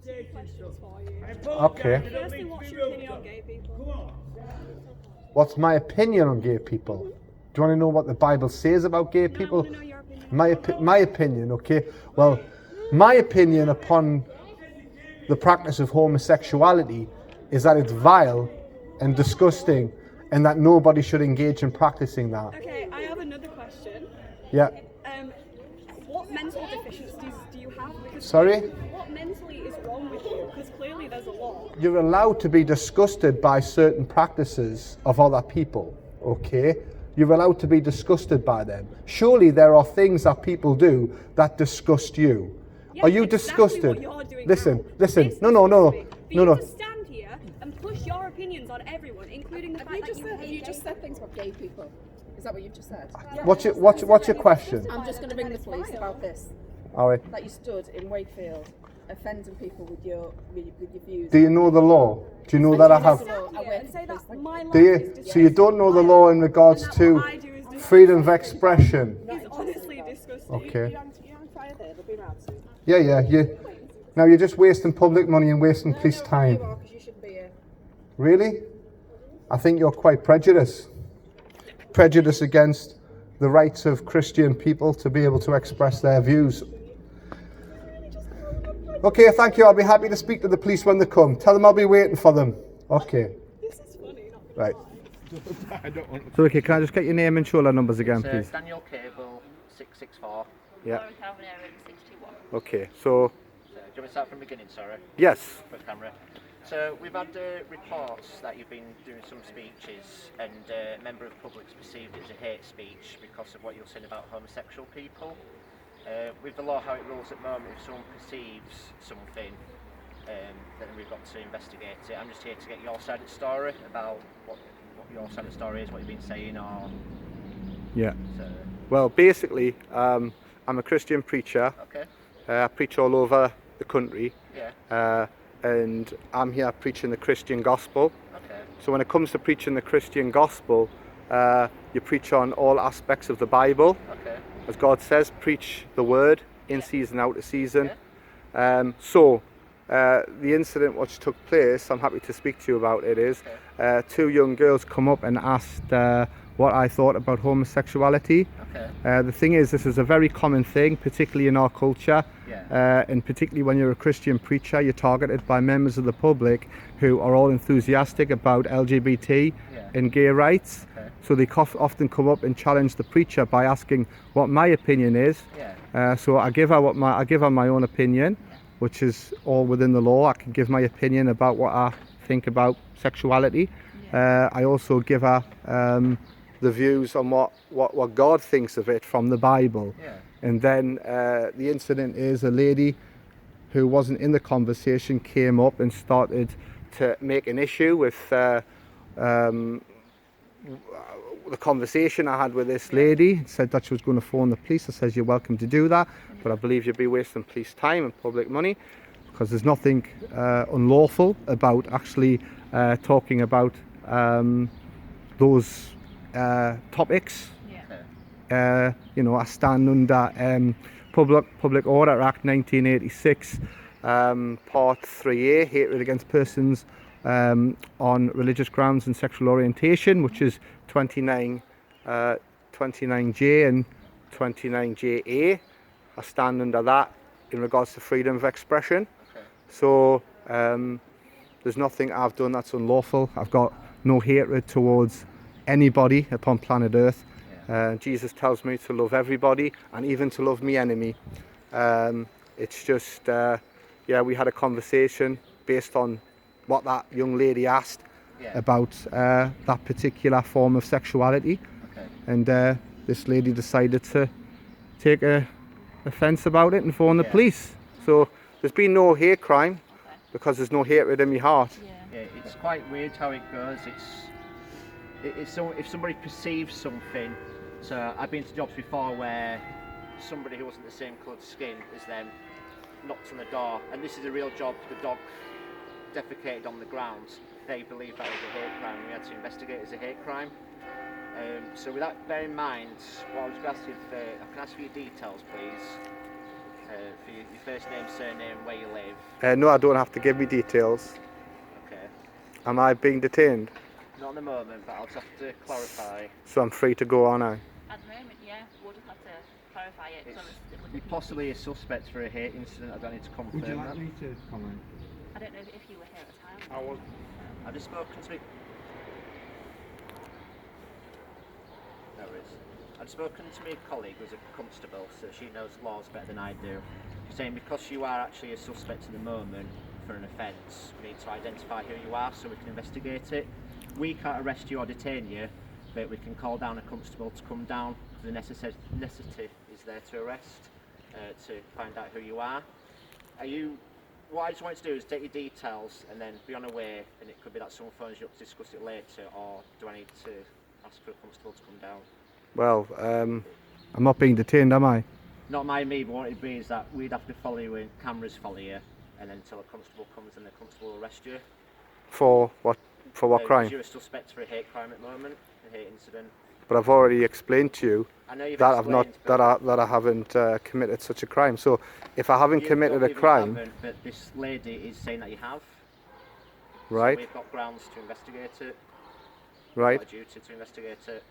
2 questions for you. Okay. Firstly, what's your opinion on gay people? What's my opinion on gay people? Do you want to know what the Bible says about gay No, I people? want to know your opinion. My opinion, okay. Well, my opinion upon the practice of homosexuality is that it's vile and disgusting, and that nobody should engage in practicing that. Okay, I have another question. Yeah. What mental deficiencies do you have? Because Sorry? what mentally is wrong with you? Because clearly there's a lot. You're allowed to be disgusted by certain practices of other people, okay? You're allowed to be disgusted by them. Surely there are things that people do that disgust you. Yeah, Are you exactly disgusted? what you're doing Listen, now. listen. This No. disgusts me. For No. you to stand here and push your opinions on everyone, including the fact that you just said things about gay people? Is that what you've just said? What's your question? I'm just going to ring the police about this. All right. That you stood in Wakefield offending people with your views. Do you know the law? Do you know that I have? and say that my life Do you? is So you don't know the law in regards to freedom of expression? It's honestly disgusting. Okay. You hang fire there, they'll be around soon. Yeah. Now you're just wasting public money and wasting police time. You are, because you shouldn't be here. Really? I think you're quite prejudiced. Prejudice against the rights of Christian people to be able to express their views. Okay, thank you. I'll be happy to speak to the police when they come. Tell them I'll be waiting for them. Okay. This is funny. Right. I don't want to. So, okay, can I just get your name and shoulder numbers again, please? Daniel Cable, 664. Yeah. Okay, so, So, do you want me to start from the beginning, sorry? yes. For the camera. So, we've had reports that you've been doing some speeches and a member of the public's perceived it as a hate speech because of what you're saying about homosexual people. With the law how it rules at the moment, if someone perceives something, then we've got to investigate it. I'm just here to get your side of the story about what your side of the story is, what you've been saying, or... Yeah. So, Well, basically, I'm a Christian preacher. okay. I preach all over the country. Yeah. And I'm here preaching the Christian gospel. Okay. So when it comes to preaching the Christian gospel, you preach on all aspects of the Bible. Okay. As God says, preach the word in season, out of season. Yeah. The incident which took place, I'm happy to speak to you about it, is two young girls come up and asked what I thought about homosexuality. Okay. The thing is, this is a very common thing, particularly in our culture. Yeah. And particularly when you're a Christian preacher, you're targeted by members of the public who are all enthusiastic about LGBT and gay rights. Okay. So they often come up and challenge the preacher by asking what my opinion is. Yeah. So I give her my own opinion, which is all within the law. I can give my opinion about what I think about sexuality. I also give her the views on what God thinks of it from the Bible. Yeah. And then the incident is a lady who wasn't in the conversation came up and started to make an issue with the conversation I had with this lady. Said that she was going to phone the police. I says, you're welcome to do that, but I believe you'd be wasting police time and public money, because there's nothing unlawful about actually talking about those topics. I stand under Public Order Act 1986, Part 3A, hatred against persons on religious grounds and sexual orientation, which is 29J and 29JA. I stand under that in regards to freedom of expression. Okay. So there's nothing I've done that's unlawful. I've got no hatred towards anybody upon planet Earth. Jesus tells me to love everybody and even to love my enemy. It's just, we had a conversation based on what that young lady asked about that particular form of sexuality. Okay. And this lady decided to take offence about it and phone the police. So there's been no hate crime because there's no hatred in my heart. Yeah, it's quite weird how it goes. It's so if somebody perceives something. So I've been to jobs before where somebody who wasn't the same coloured skin as them knocked on the door, and this is a real job. The dog defecated on the ground. They believe that was a hate crime. We had to investigate it as a hate crime. So with that bear in mind, what I was going to ask you, I can ask for your details, please. For your first name, surname, where you live. No, I don't have to give me details. Okay. Am I being detained? Not at the moment, but I'll just have to clarify. So I'm free to go, aren't I? At the moment, yeah, we'll just have to clarify it. You're possibly a suspect for a hate incident. I don't need to confirm Would you that. like me to comment? I don't know if you were here at the time. I was. I've just spoken to me. No worries. I've spoken to my colleague who's a constable, so she knows laws better than I do. Saying because you are actually a suspect at the moment for an offence, we need to identify who you are so we can investigate it. We can't arrest you or detain you, but we can call down a constable to come down. The necessity is there to arrest, to find out who you are. What I just wanted to do is take your details and then be on a way, and it could be that someone phones you up to discuss it later, or do I need to ask for a constable to come down? Well, I'm not being detained, am I? Not mind me, but what it'd be is that we'd have to follow you and cameras follow you, and then until a constable comes and the constable will arrest you. For what? For what crime? Because you're a suspect for a hate crime at the moment, a hate incident. But I've already explained to you I know you've that I've not explained, that I haven't committed such a crime. So if I haven't you committed don't a even crime, haven't, but this lady is saying that you have. right? So we've got grounds to investigate it. Right. We've got a duty to investigate it.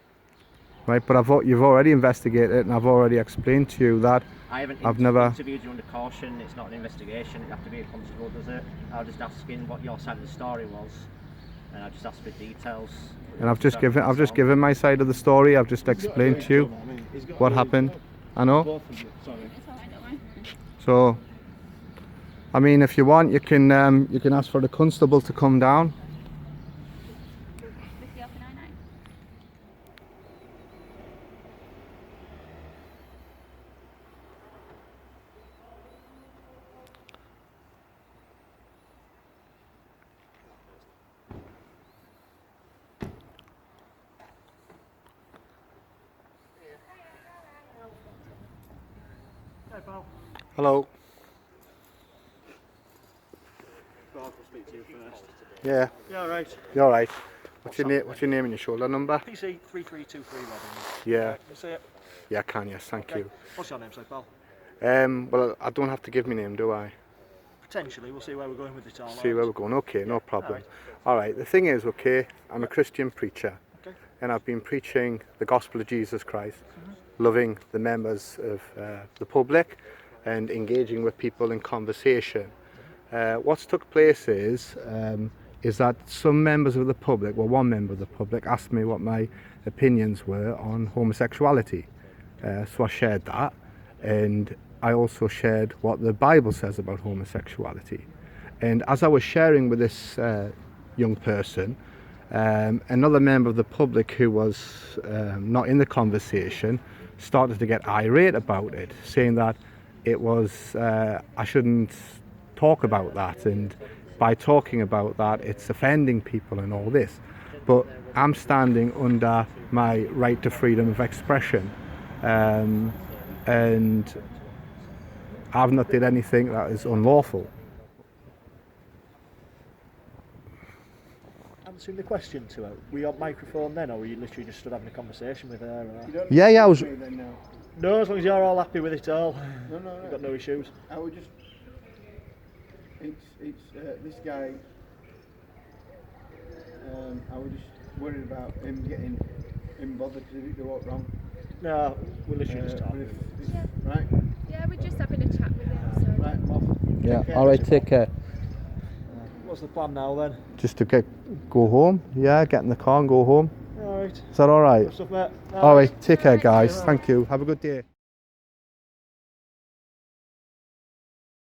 Right, but you've already investigated it, and I've already explained to you that I haven't I've never. interviewed you under caution. It's not an investigation. It'd have to be a constable, does it? I was just asking what your side of the story was, and I just asked for details. And I've just given my side of the story. I've just explained to you what happened. I know. Both of you. Sorry. It's alright, don't worry. So, I mean, if you want, you can ask for the constable to come down. 50 off 99. Hello. I'll speak to you first. Yeah. Yeah, all right. You're right. What's your name? What's your name and your shoulder number? PC 3323 Reading. Yeah. You see it? Yeah, I can. Yes, thank you. What's your name, say, pal? Well, I don't have to give my name, do I? Potentially, we'll see where we're going with it all. See where we're going. Okay, no problem. Alright. All right. The thing is, okay, I'm a Christian preacher, Okay. and I've been preaching the gospel of Jesus Christ, loving the members of the public, and engaging with people in conversation. What's took place is that some members of the public, well, one member of the public, asked me what my opinions were on homosexuality. So I shared that, and I also shared what the Bible says about homosexuality. And as I was sharing with this young person, another member of the public who was not in the conversation started to get irate about it, saying that it was I shouldn't talk about that, and by talking about that it's offending people and all this. But I'm standing under my right to freedom of expression, and I've not did anything that is unlawful. Answering the question to her, were you on microphone then, or were you literally just stood having a conversation with her? Or? Yeah, I was. No, as long as you're all happy with it all. No. You've got no issues. I would just. It's this guy. I was just worried about him getting him bothered to do what wrong. No, we're literally just talking. Right. Yeah, we're just having a chat with him. So. Right. I'm off. Yeah. All right. Take care. What's the plan now then? Just to go home. Yeah, get in the car and go home. All right. Is that all right? Good stuff, mate. All right. Take care, guys. Thank you. Have a good day.